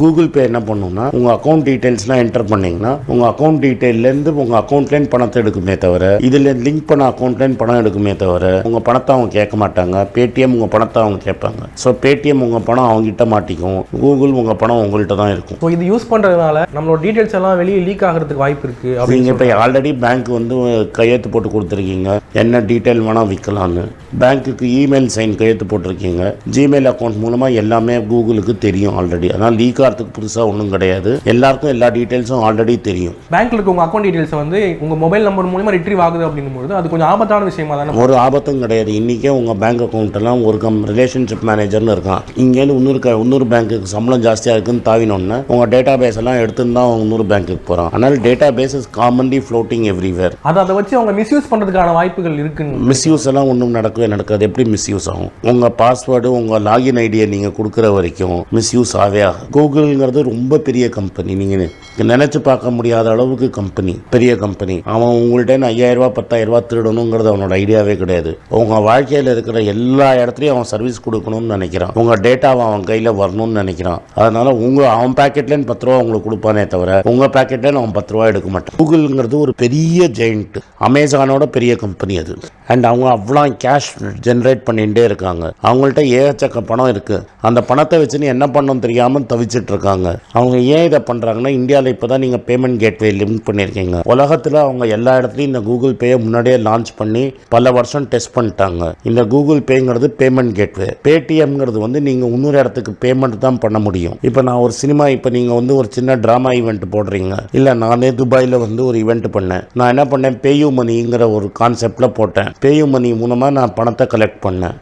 Google Pay என்ன பண்ணுன்னா உங்கள் அக்கௌண்ட் டீட்டெயில்ஸ்லாம் என்டர் பண்ணிங்கன்னா உங்கள் அக்கௌண்ட் டீட்டெயிலேருந்து உங்கள் அக்கௌண்ட்லேருந்து பணத்தை எடுக்குமே தவிர இதில் லிங்க் பண்ண அக்கௌண்ட்லேருந்து பணம் எடுக்குமே தவிர உங்கள் பணத்தை அவங்க கேட்க மாட்டாங்க. பேடிஎம் உங்கள் பணத்தை அவங்க கேட்பாங்க. ஸோ பேடிஎம் உங்கள் பணம் அவங்ககிட்ட மாட்டிக்கும், கூகுள் உங்கள் பணம் உங்கள்கிட்ட தான் இருக்கும். ஸோ இது யூஸ் பண்ணுறதுனால நம்மளோட டீட்டெயில்ஸ் எல்லாம் வெளியே லீக் ஆகிறதுக்கு வாய்ப்பு இருக்குது. நீங்கள் இப்போ ஆல்ரெடி பேங்க் வந்து கையெழுத்து போட்டு கொடுத்துருக்கீங்க, என்ன டீட்டெயில் வேணால் விற்கலான்னு. பேங்க்குக்கு இமெயில் சைன் கையெழுத்து போட்டிருக்கீங்க. ஜிமெயில் அக்கௌண்ட் மூலமாக எல்லாமே கூகுளுக்கு தெரியும் ஆல்ரெடி. அதனால் லீக் ஆகிறதுக்கு புதுசாக ஒன்றும் கிடையாது. எல்லாருக்கும் எல்லா டீட்டெயில்ஸும் ஆல்ரெடி தெரியும். பேங்க்கில் இருக்க உங்கள் அக்கௌண்ட் டீட்டெயில்ஸ் வந்து உங்கள் மொபைல் நம்பர் மூலமாக ரிட்ரீவ் ஆகுது அப்படிங்கும்போது அது கொஞ்சம் ஆபத்தான விஷயமா தானே? ஒரு ஆபத்தும் கிடையாது. இன்றைக்கே உங்கள் பேங்க் அக்கௌண்ட்டெல்லாம் ஒரு ரிலேஷன்ஷிப் மேனேஜர்னு இருக்கான். இங்கேருந்து இன்னொரு பேங்க்குக்கு சம்பளம் ஜாஸ்தியாக இருக்குன்னு தாவினோன்னு உங்கள் டேட்டா பேஸ் எல்லாம் எடுத்துன்னு தான் இன்னொரு பேங்க்குக்கு போகிறான். அதனால் data base is commonly floating everywhere. அதை வச்சு அவங்க மிஸ்யூஸ் பண்ணுறதுக்கான வாய்ப்புகள் இருக்குன்னு. மிஸ்யூஸ் எல்லாம் ஒன்றும் நடக்காது. எப்படி மிஸ்யூஸ் ஆகும்? உங்கள் பாஸ்வேர்டு உங்கள் லாகின் ஐடியை நீங்கள் கொடுக்குற வரைக்கும் மிஸ்யூஸ் ஆகவே ஆகும். கூகுள்ங்கிறது ரொம்ப பெரிய கம்பெனி. நீங்கள் நினைச்சு பார்க்க முடியாத அளவுக்கு கம்பெனி, பெரிய கம்பெனி. அவன் உங்கள்கிட்ட 5000 10,000 திருடணுங்கிறது அவனோட ஐடியாவே கிடையாது. உங்கள் வாழ்க்கையில் இருக்கிற எல்லா இடத்துலையும் அவன் சர்வீஸ் கொடுக்கணும்னு நினைக்கிறான். உங்கள் டேட்டாவை அவன் கையில் வரணும்னு நினைக்கிறான். அதனால அவன் பேக்கெட்லேன்னு 10 ரூபா உங்களுக்கு கொடுப்பானே தவிர உங்கள் பேக்கெட்லேன்னு அவன் 10 ரூபா எடுக்க மாட்டான். கூகுள்ங்கிறது ஒரு பெரிய ஜெயிண்ட், அமேசானோட பெரிய கம்பெனி அது. அண்ட் அவங்க அவ்வளோ கேஷ் ஜென்ரேட் பண்ணிகிட்டே இருக்காங்க. அவங்கள்ட்ட ஏகச்சக்க பணம் இருக்குது. அந்த பணத்தை வச்சுன்னு என்ன பண்ணணும் தெரியாமல் தவிச்சிட்டு இருக்காங்க. அவங்க ஏன் இதை பண்ணுறாங்கன்னா, இந்தியாவில் இப்போ தான் நீங்கள் பேமெண்ட் கேட்வே லிங்க் பண்ணியிருக்கீங்க. உலகத்தில் அவங்க எல்லா இடத்துலையும் இந்த கூகுள் பேயை முன்னாடியே லான்ச் பண்ணி பல வருஷம் டெஸ்ட் பண்ணிட்டாங்க. இந்த கூகுள் பேங்கிறது பேமெண்ட் கேட்வே. பேடிஎம்ங்கிறது வந்து நீங்கள் இன்னொரு இடத்துக்கு பேமெண்ட் தான் பண்ண முடியும். இப்போ நான் ஒரு சினிமா, இப்போ நீங்கள் வந்து ஒரு சின்ன ட்ராமா ஈவெண்ட் போடுறீங்க. இல்லை, நானே துபாயில் வந்து ஒரு ஈவெண்ட் பண்ணேன். நான் என்ன பண்ணேன், பேயூ மணிங்கிற ஒரு கான்செப்டில் போட்டேன். பேயூ மணி மூலமாக நான் பணத்தை கலெக்ட் பண்ணேன்.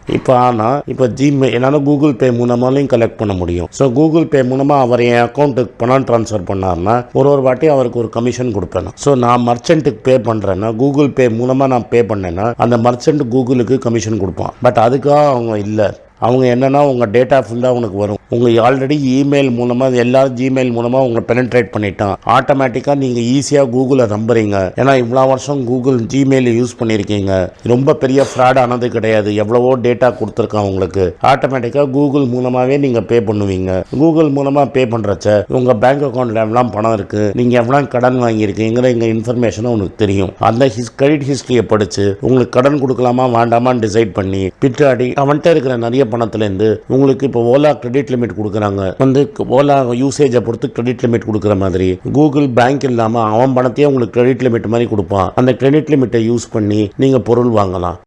இப்போ ஜிமெயில் என்னால் கூகுள் பே மூலமாலையும் கலெக்ட் பண்ண முடியும். ஸோ கூகுள் பே மூலமாக அவர் என் அக்கௌண்ட்டுக்கு பணம் ட்ரான்ஸ்ஃபர் பண்ணார்னா ஒரு வாட்டி அவருக்கு ஒரு கமிஷன் கொடுப்பேன். ஸோ நான் மர்ச்சென்ட்டுக்கு பே பண்ணுறேன்னா, கூகுள் பே மூலமாக நான் பே பண்ணேன்னா அந்த மர்ச்சென்ட் கூகுளுக்கு கமிஷன் கொடுப்பான். பட் அதுக்காக அவங்க இல்லை. அவங்க என்னென்னா உங்கள் டேட்டா ஃபுல்லாக உனக்கு வரும். உங்கள் ஆல்ரெடி இமெயில் மூலமாக எல்லாரும் ஜிமெயில் மூலமாக உங்களை பெனட்ரேட் பண்ணிட்டான். ஆட்டோமேட்டிக்காக நீங்கள் ஈஸியாக கூகுளை நம்புறீங்க. ஏன்னா இவ்வளோ வருஷம் கூகுள் ஜிமெயில் யூஸ் பண்ணியிருக்கீங்க. ரொம்ப பெரிய ஃப்ராட் ஆனது கிடையாது. எவ்வளவோ டேட்டா கொடுத்துருக்கான் உங்களுக்கு. ஆட்டோமேட்டிக்காக கூகுள் மூலமாகவே நீங்கள் பே பண்ணுவீங்க. கூகுள் மூலமாக பே பண்ணுறச்ச உங்கள் பேங்க் அக்கௌண்ட்டில் எவ்வளோ பணம் இருக்குது, நீங்கள் எவ்வளோ கடன் வாங்கியிருக்கீங்கிற எங்கள் இன்ஃபர்மேஷனும் உனக்கு தெரியும். அந்த கிரெடிட் ஹிஸ்ட்ரியை படித்து உங்களுக்கு கடன் கொடுக்கலாமா வேண்டாமான்னு டிசைட் பண்ணி பின்னாடி அவன்கிட்ட இருக்கிற நிறைய பணத்துலேருந்து உங்களுக்கு இப்போ ஓலா கிரெடிட் லிமிட் கொடுக்குறாங்க. வந்து ஓலா யூசேஜை பொறுத்து கிரெடிட் லிமிட் கொடுக்குற மாதிரி கூகுள் பேங்க் இல்லாமல் அவன் பணத்தையே உங்களுக்கு கிரெடிட் லிமிட் மாதிரி கொடுப்பான். அந்த கிரெடிட் லிமிட்டை யூஸ் பண்ணி நீங்கள் பொருள் வாங்கலாம்.